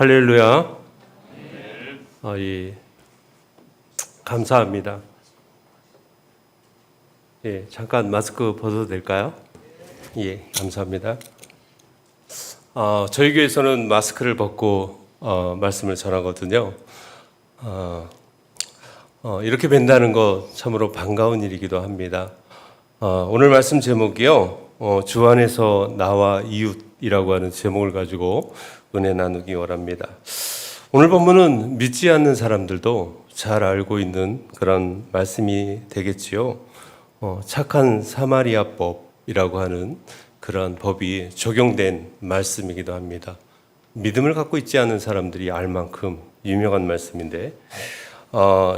할렐루야. 예. 감사합니다. 예, 잠깐 마스크 벗어도 될까요? 예, 감사합니다. 저희 교회에서는 마스크를 벗고 말씀을 전하거든요. 이렇게 뵌다는 거 참으로 반가운 일이기도 합니다. 오늘 말씀 제목이요. 주 안에서 나와 이웃이라고 하는 제목을 가지고 은혜 나누기 원합니다. 오늘 본문은 믿지 않는 사람들도 잘 알고 있는 그런 말씀이 되겠지요. 착한 사마리아법이라고 하는 그런 법이 적용된 말씀이기도 합니다. 믿음을 갖고 있지 않은 사람들이 알 만큼 유명한 말씀인데,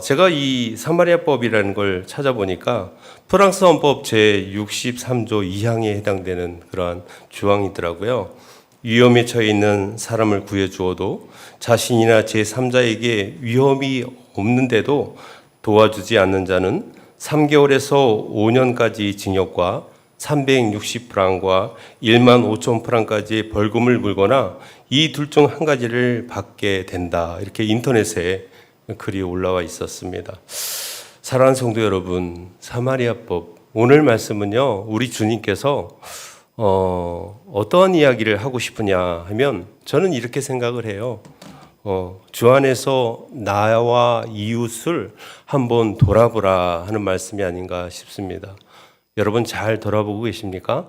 제가 이 사마리아법이라는 걸 찾아보니까 프랑스 헌법 제63조 2항에 해당되는 그러한 조항이더라고요. 위험에 처해 있는 사람을 구해주어도 자신이나 제3자에게 위험이 없는데도 도와주지 않는 자는 3개월에서 5년까지 징역과 360프랑과 1만 5천 프랑까지의 벌금을 물거나 이 둘 중 한 가지를 받게 된다. 이렇게 인터넷에 글이 올라와 있었습니다. 사랑하는 성도 여러분, 사마리아법 오늘 말씀은요, 우리 주님께서 어떠한 이야기를 하고 싶으냐 하면 저는 이렇게 생각을 해요. 주 안에서 나와 이웃을 한번 돌아보라 하는 말씀이 아닌가 싶습니다. 여러분 잘 돌아보고 계십니까?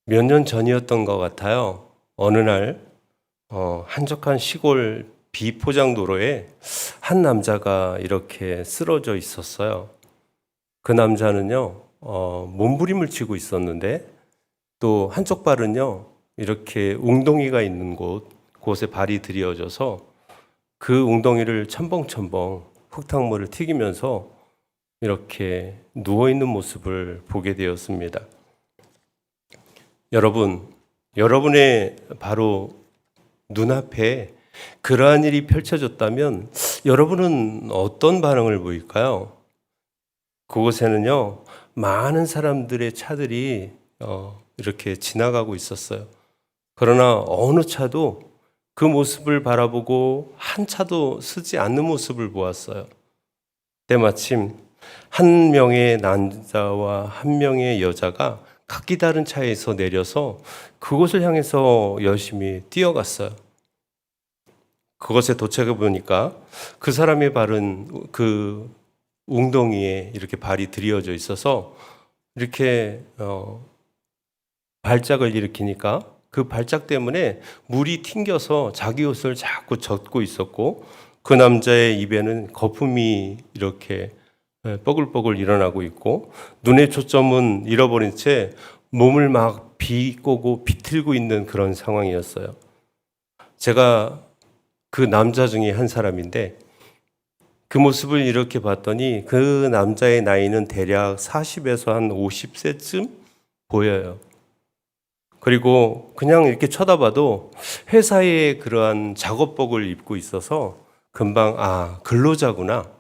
몇 년 전이었던 것 같아요. 어느 날 한적한 시골 비포장 도로에 한 남자가 이렇게 쓰러져 있었어요. 그 남자는요, 몸부림을 치고 있었는데 또 한쪽 발은요, 이렇게 웅덩이가 있는 곳에 발이 들이어져서 그 웅덩이를 첨벙첨벙 흙탕물을 튀기면서 이렇게 누워있는 모습을 보게 되었습니다. 여러분의 바로 눈앞에 그러한 일이 펼쳐졌다면 여러분은 어떤 반응을 보일까요? 그곳에는요, 많은 사람들의 차들이 이렇게 지나가고 있었어요. 그러나 어느 차도 그 모습을 바라보고 한 차도 서지 않는 모습을 보았어요. 때마침 한 명의 남자와 한 명의 여자가 각기 다른 차에서 내려서 그곳을 향해서 열심히 뛰어갔어요. 그곳에 도착해 보니까 그 사람의 발은 그 웅덩이에 이렇게 발이 들이어져 있어서 이렇게 발작을 일으키니까 그 발작 때문에 물이 튕겨서 자기 옷을 자꾸 젖고 있었고, 그 남자의 입에는 거품이 이렇게 뻐글뻐글 일어나고 있고, 눈의 초점은 잃어버린 채 몸을 막 비꼬고 비틀고 있는 그런 상황이었어요. 제가 그 남자 중에 한 사람인데 그 모습을 이렇게 봤더니 그 남자의 나이는 대략 40에서 한 50세쯤 보여요. 그리고 그냥 이렇게 쳐다봐도 회사에 그러한 작업복을 입고 있어서 금방 근로자구나.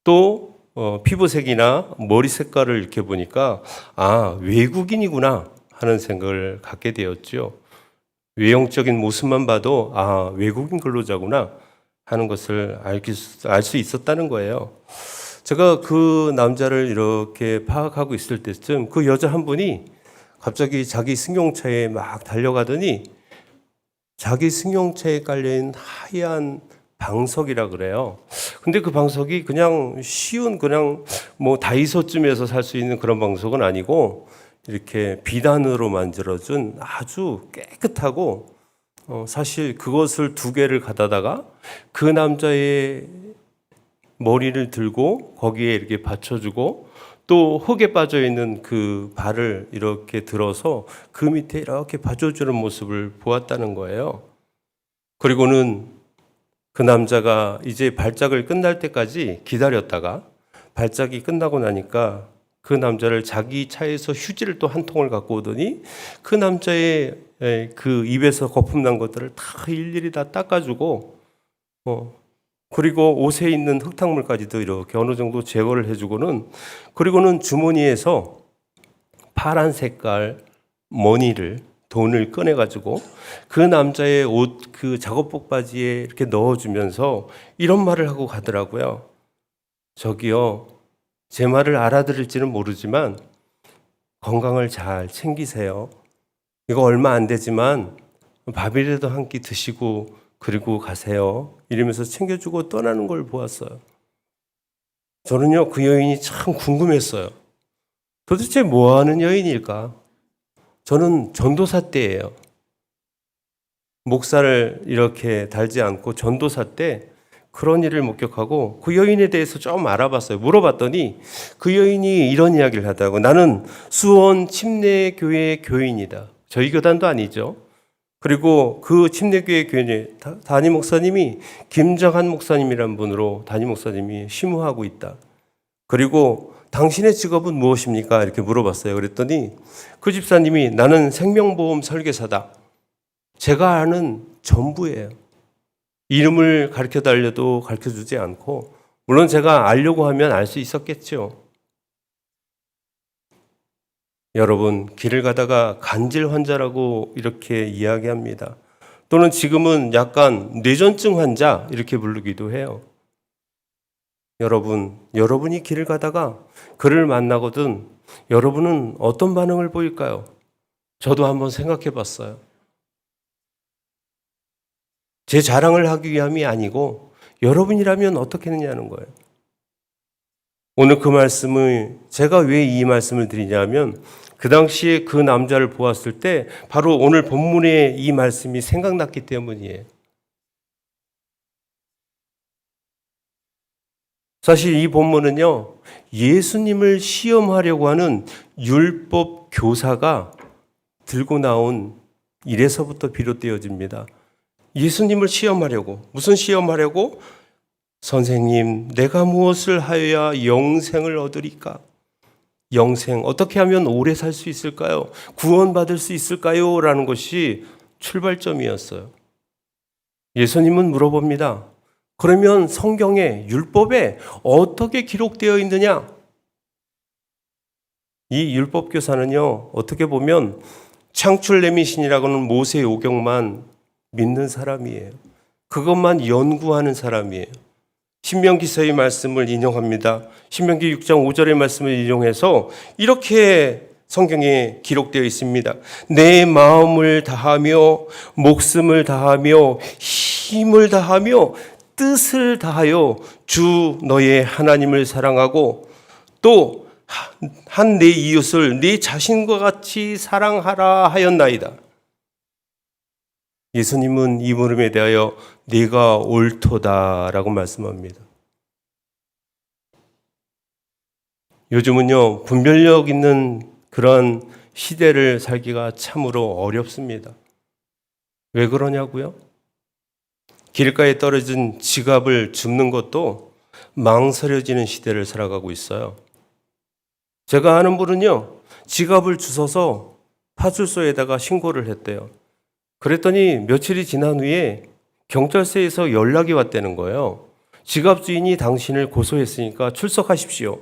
또 피부색이나 머리 색깔을 이렇게 보니까 외국인이구나 하는 생각을 갖게 되었죠. 외형적인 모습만 봐도 외국인 근로자구나 하는 것을 알 수 있었다는 거예요. 제가 그 남자를 이렇게 파악하고 있을 때쯤 그 여자 한 분이 갑자기 자기 승용차에 막 달려가더니 자기 승용차에 깔려있는 하얀 방석이라 그래요. 근데 그 방석이 그냥 쉬운 뭐 다이소쯤에서 살 수 있는 그런 방석은 아니고 이렇게 비단으로 만들어준 아주 깨끗하고, 사실 그것을 2개를 갖다다가 그 남자의 머리를 들고 거기에 이렇게 받쳐주고 또 흙에 빠져 있는 그 발을 이렇게 들어서 그 밑에 이렇게 받쳐주는 모습을 보았다는 거예요. 그리고는 그 남자가 이제 발작을 끝날 때까지 기다렸다가 발작이 끝나고 나니까 그 남자를 자기 차에서 휴지를 또 한 통을 갖고 오더니 그 남자의 그 입에서 거품 난 것들을 다 일일이 다 닦아주고, 그리고 옷에 있는 흙탕물까지도 이렇게 어느 정도 제거를 해주고는, 그리고는 주머니에서 파란 색깔 머니를 돈을 꺼내가지고 그 남자의 옷, 그 작업복 바지에 이렇게 넣어주면서 이런 말을 하고 가더라고요. 저기요, 제 말을 알아들을지는 모르지만 건강을 잘 챙기세요. 이거 얼마 안 되지만 밥이라도 한 끼 드시고 그리고 가세요. 이러면서 챙겨주고 떠나는 걸 보았어요. 저는요, 그 여인이 참 궁금했어요. 도대체 뭐 하는 여인일까? 저는 전도사 때예요. 목사를 이렇게 달지 않고 전도사 때 그런 일을 목격하고 그 여인에 대해서 좀 알아봤어요. 물어봤더니 그 여인이 이런 이야기를 하더라고요. 나는 수원 침례교회 교인이다. 저희 교단도 아니죠. 그리고 그 침례교회 교인의 담임 목사님이 김정한 목사님이라는 분으로 담임 목사님이 심우하고 있다. 그리고 당신의 직업은 무엇입니까? 이렇게 물어봤어요. 그랬더니 그 집사님이 나는 생명보험 설계사다. 제가 아는 전부예요. 이름을 가르쳐 달려도 가르쳐 주지 않고, 물론 제가 알려고 하면 알 수 있었겠죠. 여러분, 길을 가다가 간질 환자라고 이렇게 이야기합니다. 또는 지금은 약간 뇌전증 환자 이렇게 부르기도 해요. 여러분이 길을 가다가 그를 만나거든 여러분은 어떤 반응을 보일까요? 저도 한번 생각해 봤어요. 제 자랑을 하기 위함이 아니고 여러분이라면 어떻게 했느냐는 거예요. 오늘 그 말씀을 제가 왜 이 말씀을 드리냐면 그 당시에 그 남자를 보았을 때 바로 오늘 본문의 이 말씀이 생각났기 때문이에요. 사실 이 본문은요, 예수님을 시험하려고 하는 율법 교사가 들고 나온 일에서부터 비롯되어집니다. 예수님을 시험하려고. 무슨 시험하려고? 선생님, 내가 무엇을 하여야 영생을 얻으리까? 영생, 어떻게 하면 오래 살 수 있을까요? 구원받을 수 있을까요? 라는 것이 출발점이었어요. 예수님은 물어봅니다. 그러면 성경에, 율법에 어떻게 기록되어 있느냐? 이 율법교사는요, 어떻게 보면 창출레미신이라고는 모세의 오경만 믿는 사람이에요. 그것만 연구하는 사람이에요. 신명기서의 말씀을 인용합니다. 신명기 6장 5절의 말씀을 인용해서 이렇게 성경에 기록되어 있습니다. 내 마음을 다하며 목숨을 다하며 힘을 다하며 뜻을 다하여 주 너의 하나님을 사랑하고 또 한 내 이웃을 네 자신과 같이 사랑하라 하였나이다. 예수님은 이 물음에 대하여 네가 옳도다라고 말씀합니다. 요즘은요, 분별력 있는 그런 시대를 살기가 참으로 어렵습니다. 왜 그러냐고요? 길가에 떨어진 지갑을 줍는 것도 망설여지는 시대를 살아가고 있어요. 제가 아는 분은요, 지갑을 주워서 파출소에다가 신고를 했대요. 그랬더니 며칠이 지난 후에 경찰서에서 연락이 왔다는 거예요. 지갑 주인이 당신을 고소했으니까 출석하십시오.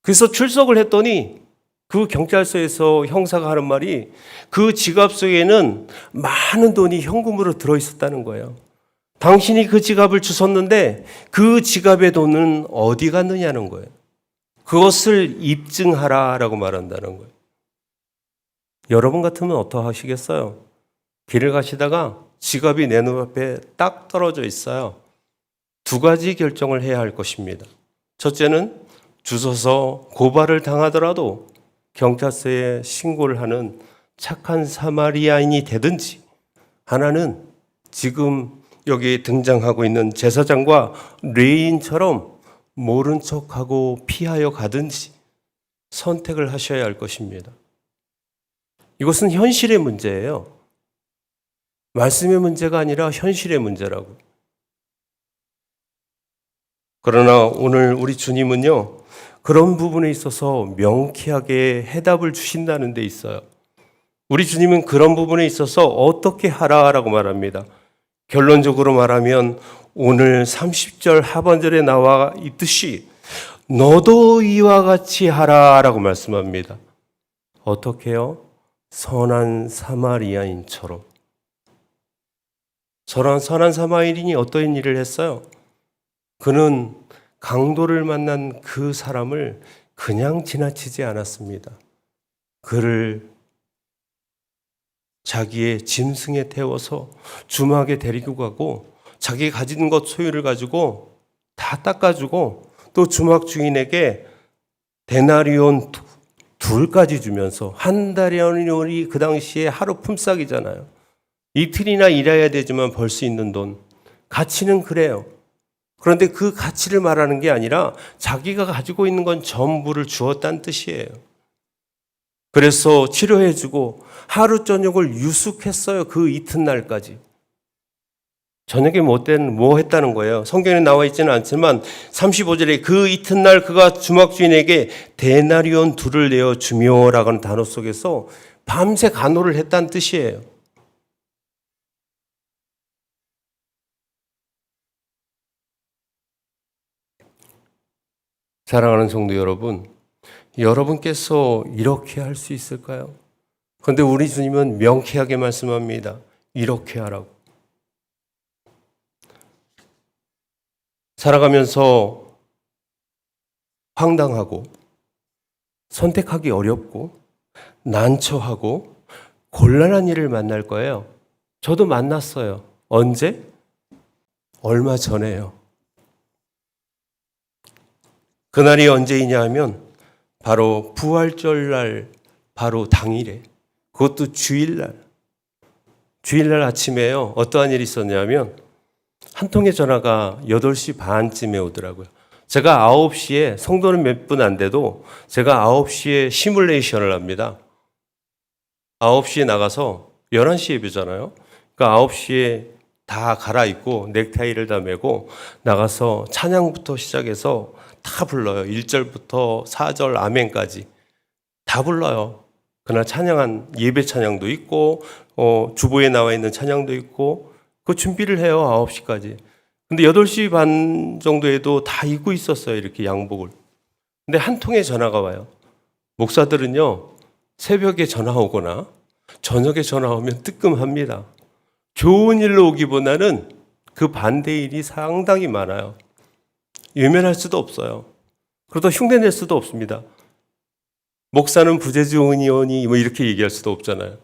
그래서 출석을 했더니 그 경찰서에서 형사가 하는 말이 그 지갑 속에는 많은 돈이 현금으로 들어있었다는 거예요. 당신이 그 지갑을 주웠는데 그 지갑의 돈은 어디 갔느냐는 거예요. 그것을 입증하라라고 말한다는 거예요. 여러분 같으면 어떠하시겠어요? 길을 가시다가 지갑이 내 눈앞에 딱 떨어져 있어요. 두 가지 결정을 해야 할 것입니다. 첫째는 주워서 고발을 당하더라도 경찰서에 신고를 하는 착한 사마리아인이 되든지, 하나는 지금 여기 등장하고 있는 제사장과 레인처럼 모른 척하고 피하여 가든지 선택을 하셔야 할 것입니다. 이것은 현실의 문제예요. 말씀의 문제가 아니라 현실의 문제라고. 그러나 오늘 우리 주님은요, 그런 부분에 있어서 명쾌하게 해답을 주신다는 데 있어요. 우리 주님은 그런 부분에 있어서 어떻게 하라라고 말합니다. 결론적으로 말하면 오늘 30절 하반절에 나와 있듯이 너도 이와 같이 하라라고 말씀합니다. 어떻게요? 선한 사마리아인처럼. 선한 사마리아인이 어떤 일을 했어요? 그는 강도를 만난 그 사람을 그냥 지나치지 않았습니다. 그를 자기의 짐승에 태워서 주막에 데리고 가고 자기 가진 것 소유를 가지고 다 닦아주고 또 주막 주인에게 데나리온 둘까지 주면서 한 데나리온이 그 당시에 하루 품삯이잖아요. 이틀이나 일해야 되지만 벌 수 있는 돈. 가치는 그래요. 그런데 그 가치를 말하는 게 아니라 자기가 가지고 있는 건 전부를 주었다는 뜻이에요. 그래서 치료해주고 하루 저녁을 유숙했어요. 그 이튿날까지. 저녁에 뭐 했다는 거예요. 성경에 나와 있지는 않지만 35절에 그 이튿날 그가 주막 주인에게 데나리온 둘을 내어 주며라고 하는 단어 속에서 밤새 간호를 했다는 뜻이에요. 사랑하는 성도 여러분, 여러분께서 이렇게 할 수 있을까요? 그런데 우리 주님은 명쾌하게 말씀합니다. 이렇게 하라고. 살아가면서 황당하고 선택하기 어렵고 난처하고 곤란한 일을 만날 거예요. 저도 만났어요. 언제? 얼마 전에요. 그날이 언제이냐 하면 바로 부활절날 바로 당일에, 그것도 주일날 아침에요. 어떠한 일이 있었냐면 한 통의 전화가 8시 반쯤에 오더라고요. 제가 9시에, 성도는 몇 분 안 돼도 제가 9시에 시뮬레이션을 합니다. 9시에 나가서 11시에 예배잖아요. 그러니까 9시에 다 갈아입고 넥타이를 다 메고 나가서 찬양부터 시작해서 다 불러요. 1절부터 4절 아멘까지 다 불러요. 그날 찬양한 예배 찬양도 있고 주보에 나와 있는 찬양도 있고 그 준비를 해요. 9시까지. 근데 8시 반 정도에도 다 입고 있었어요. 이렇게 양복을. 근데 한 통의 전화가 와요. 목사들은요, 새벽에 전화 오거나 저녁에 전화 오면 뜨끔합니다. 좋은 일로 오기보다는 그 반대 일이 상당히 많아요. 외면할 수도 없어요. 그러다 흉내낼 수도 없습니다. 목사는 부재중 의원이 뭐 이렇게 얘기할 수도 없잖아요.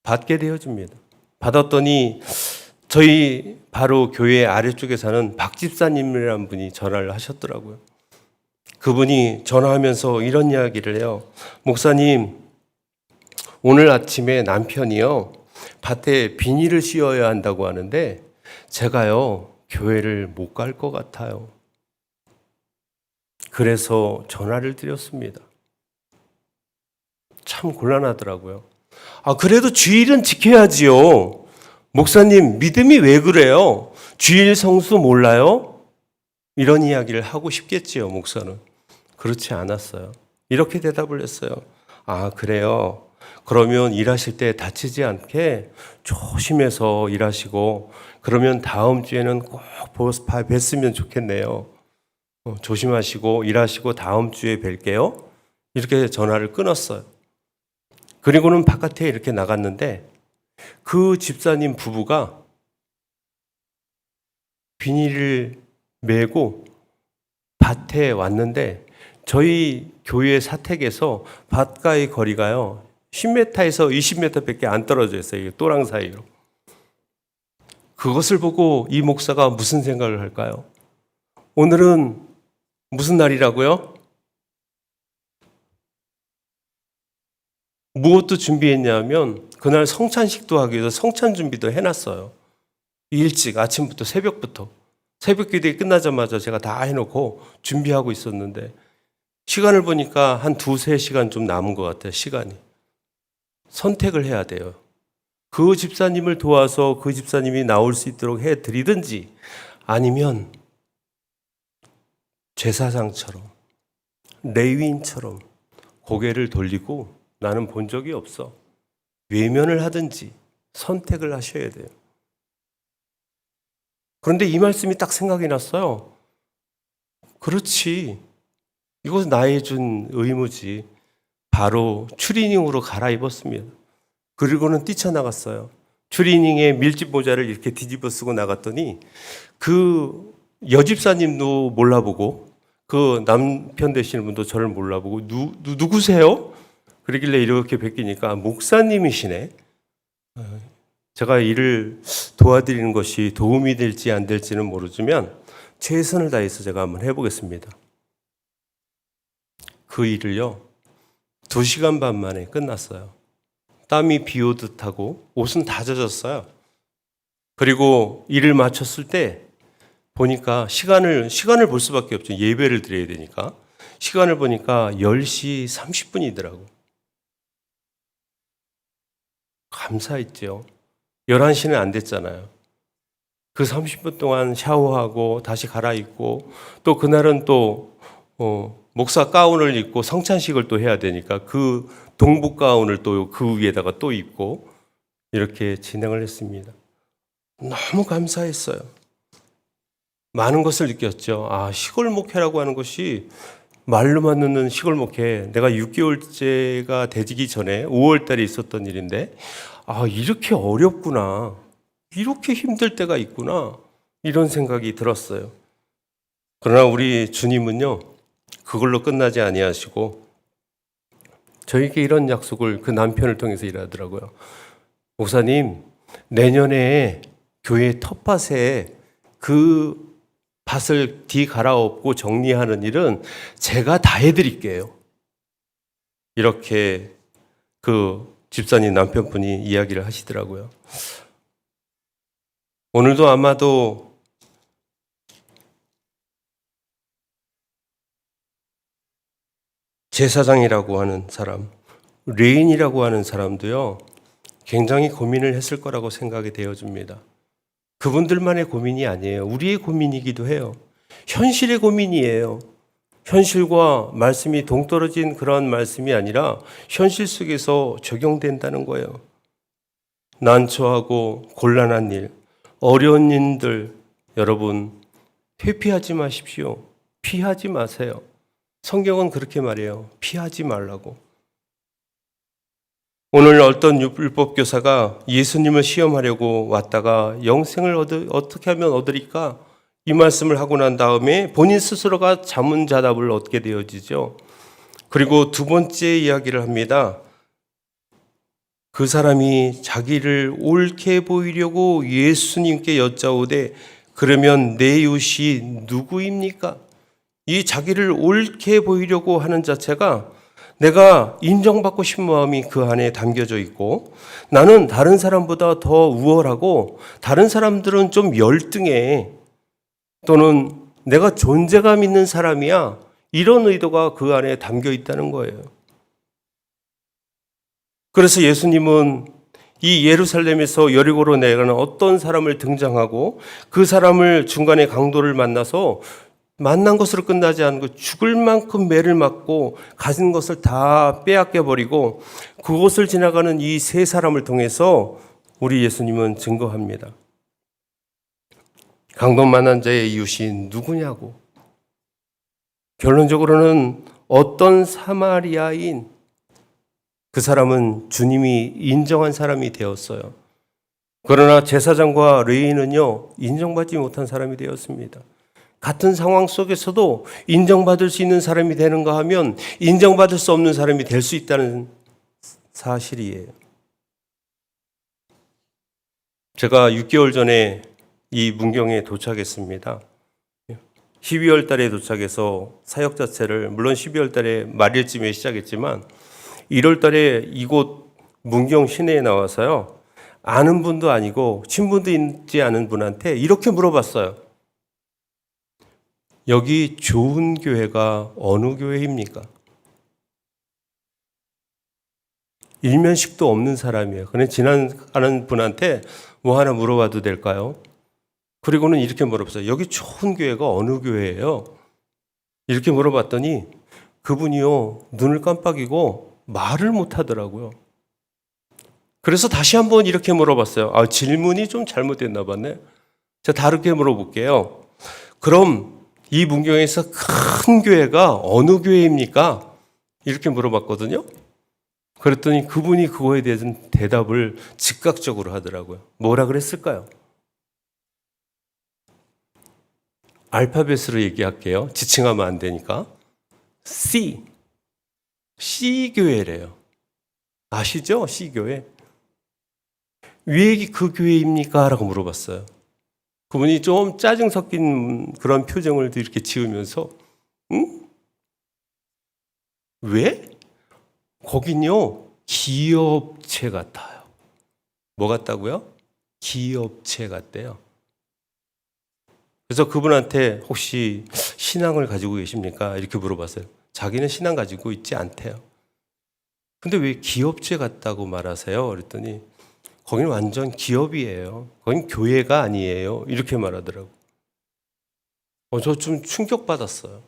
받게 되어줍니다. 받았더니 저희 바로 교회 아래쪽에 사는 박 집사님이라는 분이 전화를 하셨더라고요. 그분이 전화하면서 이런 이야기를 해요. 목사님, 오늘 아침에 남편이요, 밭에 비닐을 씌워야 한다고 하는데 제가요, 교회를 못 갈 것 같아요. 그래서 전화를 드렸습니다. 참 곤란하더라고요. 그래도 주일은 지켜야지요. 목사님, 믿음이 왜 그래요? 주일 성수 몰라요? 이런 이야기를 하고 싶겠지요, 목사는. 그렇지 않았어요. 이렇게 대답을 했어요. 그래요. 그러면 일하실 때 다치지 않게 조심해서 일하시고, 그러면 다음 주에는 꼭 뵀으면 좋겠네요. 조심하시고 일하시고 다음 주에 뵐게요. 이렇게 전화를 끊었어요. 그리고는 바깥에 이렇게 나갔는데 그 집사님 부부가 비닐을 메고 밭에 왔는데 저희 교회 사택에서 밭과의 거리가요 10m에서 20m밖에 안 떨어져 있어요. 또랑 사이로. 그것을 보고 이 목사가 무슨 생각을 할까요? 오늘은 무슨 날이라고요? 무엇도 준비했냐면 그날 성찬식도 하기 위해서 성찬 준비도 해놨어요. 일찍 아침부터 새벽부터 새벽 기도가 끝나자마자 제가 다 해놓고 준비하고 있었는데 시간을 보니까 한 2-3시간 좀 남은 것 같아요. 시간이. 선택을 해야 돼요. 그 집사님을 도와서 그 집사님이 나올 수 있도록 해드리든지 아니면 제사장처럼 레위인처럼 고개를 돌리고 나는 본 적이 없어. 외면을 하든지 선택을 하셔야 돼요. 그런데 이 말씀이 딱 생각이 났어요. 그렇지. 이것은 나의 준 의무지. 바로 추리닝으로 갈아입었습니다. 그리고는 뛰쳐나갔어요. 추리닝에 밀짚 모자를 이렇게 뒤집어 쓰고 나갔더니 그 여집사님도 몰라보고 그 남편 되시는 분도 저를 몰라보고 누구세요? 그러길래 이렇게 뵙기니까 목사님이시네. 제가 일을 도와드리는 것이 도움이 될지 안 될지는 모르지만 최선을 다해서 제가 한번 해보겠습니다. 그 일을요 2시간 반 만에 끝났어요. 땀이 비 오듯 하고 옷은 다 젖었어요. 그리고 일을 마쳤을 때 보니까 시간을 볼 수밖에 없죠. 예배를 드려야 되니까. 시간을 보니까 10시 30분이더라고. 감사했죠. 11시는 안 됐잖아요. 그 30분 동안 샤워하고 다시 갈아입고 또 그날은 또 목사 가운을 입고 성찬식을 또 해야 되니까 그 동복 가운을 또 그 위에다가 또 입고 이렇게 진행을 했습니다. 너무 감사했어요. 많은 것을 느꼈죠. 시골 목회라고 하는 것이 말로만 듣는 시골 목회. 내가 6개월째가 되기 전에 5월 달에 있었던 일인데 이렇게 어렵구나. 이렇게 힘들 때가 있구나. 이런 생각이 들었어요. 그러나 우리 주님은요. 그걸로 끝나지 아니하시고 저에게 이런 약속을 그 남편을 통해서 일하더라고요. 목사님, 내년에 교회 텃밭에 그 밭을 뒤 갈아엎고 정리하는 일은 제가 다 해드릴게요. 이렇게 그 집사님 남편분이 이야기를 하시더라고요. 오늘도 아마도 제사장이라고 하는 사람, 레인이라고 하는 사람도요, 굉장히 고민을 했을 거라고 생각이 되어집니다. 그분들만의 고민이 아니에요. 우리의 고민이기도 해요. 현실의 고민이에요. 현실과 말씀이 동떨어진 그런 말씀이 아니라 현실 속에서 적용된다는 거예요. 난처하고 곤란한 일, 어려운 일들, 여러분 회피하지 마십시오. 피하지 마세요. 성경은 그렇게 말해요. 피하지 말라고. 오늘 어떤 율법 교사가 예수님을 시험하려고 왔다가 영생을 어떻게 하면 얻으리까? 이 말씀을 하고 난 다음에 본인 스스로가 자문자답을 얻게 되어지죠. 그리고 두 번째 이야기를 합니다. 그 사람이 자기를 옳게 보이려고 예수님께 여짜오되 그러면 내 이웃이 누구입니까? 이 자기를 옳게 보이려고 하는 자체가 내가 인정받고 싶은 마음이 그 안에 담겨져 있고 나는 다른 사람보다 더 우월하고 다른 사람들은 좀 열등해 또는 내가 존재감 있는 사람이야 이런 의도가 그 안에 담겨 있다는 거예요. 그래서 예수님은 이 예루살렘에서 여리고로 내려가는 어떤 사람을 등장하고 그 사람을 중간에 강도를 만나서 만난 것으로 끝나지 않고 죽을 만큼 매를 맞고 가진 것을 다 빼앗겨 버리고 그곳을 지나가는 이 세 사람을 통해서 우리 예수님은 증거합니다. 강도 만난 자의 이웃이 누구냐고. 결론적으로는 어떤 사마리아인 그 사람은 주님이 인정한 사람이 되었어요. 그러나 제사장과 레위인은요 인정받지 못한 사람이 되었습니다. 같은 상황 속에서도 인정받을 수 있는 사람이 되는가 하면 인정받을 수 없는 사람이 될 수 있다는 사실이에요. 제가 6개월 전에 이 문경에 도착했습니다. 12월 달에 도착해서 사역 자체를 물론 12월 달에 말일쯤에 시작했지만 1월 달에 이곳 문경 시내에 나와서요. 아는 분도 아니고 친분도 있지 않은 분한테 이렇게 물어봤어요. 여기 좋은 교회가 어느 교회입니까? 일면식도 없는 사람이에요. 그냥 지나가는 분한테 뭐 하나 물어봐도 될까요? 그리고는 이렇게 물어봤어요. 여기 좋은 교회가 어느 교회예요? 이렇게 물어봤더니 그분이요 눈을 깜빡이고 말을 못 하더라고요. 그래서 다시 한번 이렇게 물어봤어요. 질문이 좀 잘못됐나 봤네. 제가 다르게 물어볼게요. 그럼 이 문경에서 큰 교회가 어느 교회입니까? 이렇게 물어봤거든요. 그랬더니 그분이 그거에 대한 대답을 즉각적으로 하더라고요. 뭐라 그랬을까요? 알파벳으로 얘기할게요. 지칭하면 안 되니까. C교회래요. 아시죠? C교회. 왜 그 교회입니까? 라고 물어봤어요. 그분이 좀 짜증 섞인 그런 표정을 이렇게 지으면서 응? 왜? 거긴요 기업체 같아요. 뭐 같다고요? 기업체 같대요. 그래서 그분한테 혹시 신앙을 가지고 계십니까? 이렇게 물어봤어요. 자기는 신앙 가지고 있지 않대요. 근데 왜 기업체 같다고 말하세요? 그랬더니 거기는 완전 기업이에요. 거긴 교회가 아니에요. 이렇게 말하더라고요. 저 좀 충격받았어요.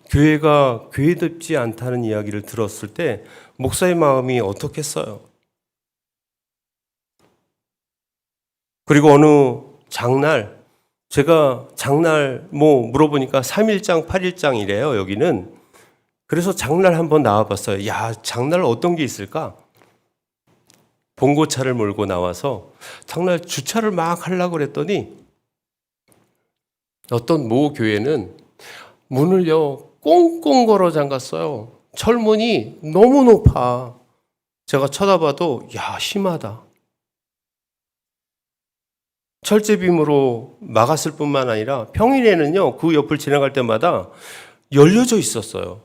교회가 교회답지 않다는 이야기를 들었을 때 목사의 마음이 어떻겠어요? 그리고 어느 장날 제가 장날 물어보니까 3일장 8일장이래요. 여기는. 그래서 장날 한번 나와봤어요. 야, 장날 어떤 게 있을까? 봉고차를 몰고 나와서 장날 주차를 막 하려고 그랬더니 어떤 모 교회는 문을요 꽁꽁 걸어 잠갔어요. 철문이 너무 높아. 제가 쳐다봐도 야, 심하다. 철제빔으로 막았을 뿐만 아니라 평일에는요 그 옆을 지나갈 때마다 열려져 있었어요.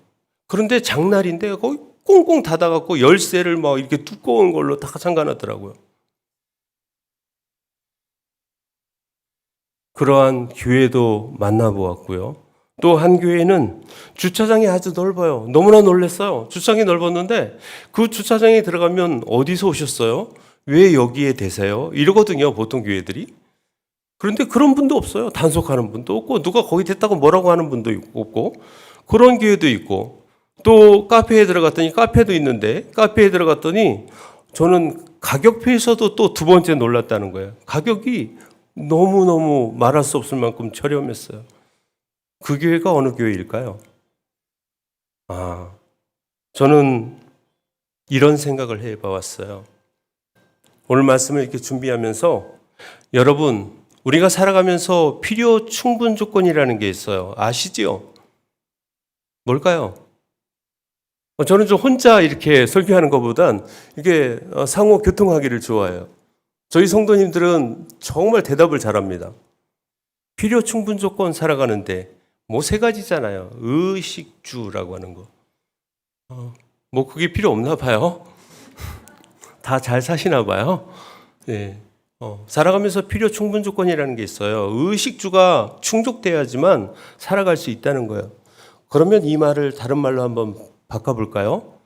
그런데 장날인데 거기 꽁꽁 닫아갖고 열쇠를 막 이렇게 두꺼운 걸로 다 잠가놨더라고요. 그러한 교회도 만나보았고요. 또 한 교회는 주차장이 아주 넓어요. 너무나 놀랐어요. 주차장이 넓었는데 그 주차장에 들어가면 어디서 오셨어요? 왜 여기에 되세요? 이러거든요, 보통 교회들이. 그런데 그런 분도 없어요. 단속하는 분도 없고 누가 거기 됐다고 뭐라고 하는 분도 없고 그런 교회도 있고 또 카페에 들어갔더니 카페도 있는데 카페에 들어갔더니 저는 가격표에서도 또 두 번째 놀랐다는 거예요. 가격이 너무너무 말할 수 없을 만큼 저렴했어요. 그 교회가 어느 교회일까요? 저는 이런 생각을 해봐왔어요. 오늘 말씀을 이렇게 준비하면서 여러분, 우리가 살아가면서 필요 충분 조건이라는 게 있어요. 아시지요? 뭘까요? 저는 좀 혼자 이렇게 설교하는 것보단 이게 상호 교통하기를 좋아해요. 저희 성도님들은 정말 대답을 잘합니다. 필요 충분 조건 살아가는데 세 가지잖아요. 의식주라고 하는 거. 그게 필요 없나 봐요. 다 잘 사시나 봐요. 네. 살아가면서 필요 충분 조건이라는 게 있어요. 의식주가 충족돼야지만 살아갈 수 있다는 거예요. 그러면 이 말을 다른 말로 한번 바꿔볼까요?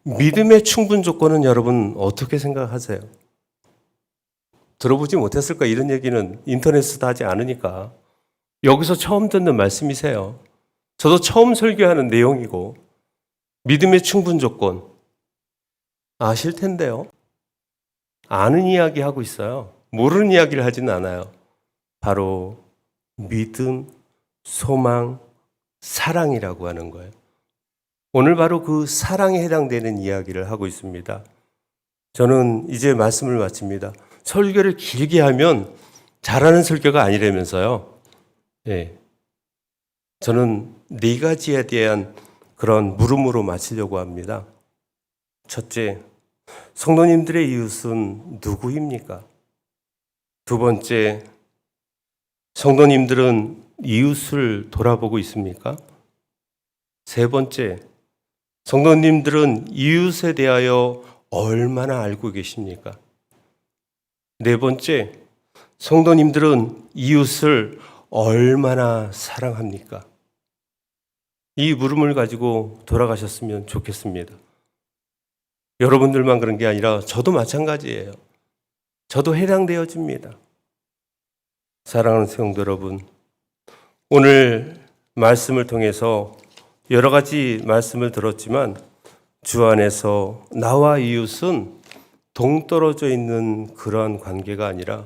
믿음의 충분 조건은 여러분 어떻게 생각하세요? 들어보지 못했을까? 이런 얘기는 인터넷에서 하지 않으니까. 여기서 처음 듣는 말씀이세요. 저도 처음 설교하는 내용이고 믿음의 충분 조건 아실 텐데요. 아는 이야기 하고 있어요. 모르는 이야기를 하지는 않아요. 바로 믿음, 소망, 사랑이라고 하는 거예요. 오늘 바로 그 사랑에 해당되는 이야기를 하고 있습니다. 저는 이제 말씀을 마칩니다. 설교를 길게 하면 잘하는 설교가 아니라면서요. 네. 저는 4가지에 대한 그런 물음으로 마치려고 합니다. 첫째, 성도님들의 이웃은 누구입니까? 두 번째, 성도님들은 이웃을 돌아보고 있습니까? 세 번째, 성도님들은 이웃에 대하여 얼마나 알고 계십니까? 네 번째, 성도님들은 이웃을 얼마나 사랑합니까? 이 물음을 가지고 돌아가셨으면 좋겠습니다. 여러분들만 그런 게 아니라 저도 마찬가지예요. 저도 해당되어집니다. 사랑하는 성도 여러분, 오늘 말씀을 통해서 여러 가지 말씀을 들었지만 주 안에서 나와 이웃은 동떨어져 있는 그러한 관계가 아니라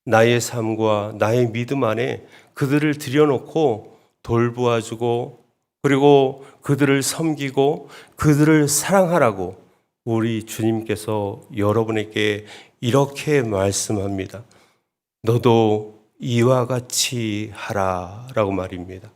나의 삶과 나의 믿음 안에 그들을 들여놓고 돌보아주고 그리고 그들을 섬기고 그들을 사랑하라고 우리 주님께서 여러분에게 이렇게 말씀합니다. 너도 이와 같이 하라라고 말입니다.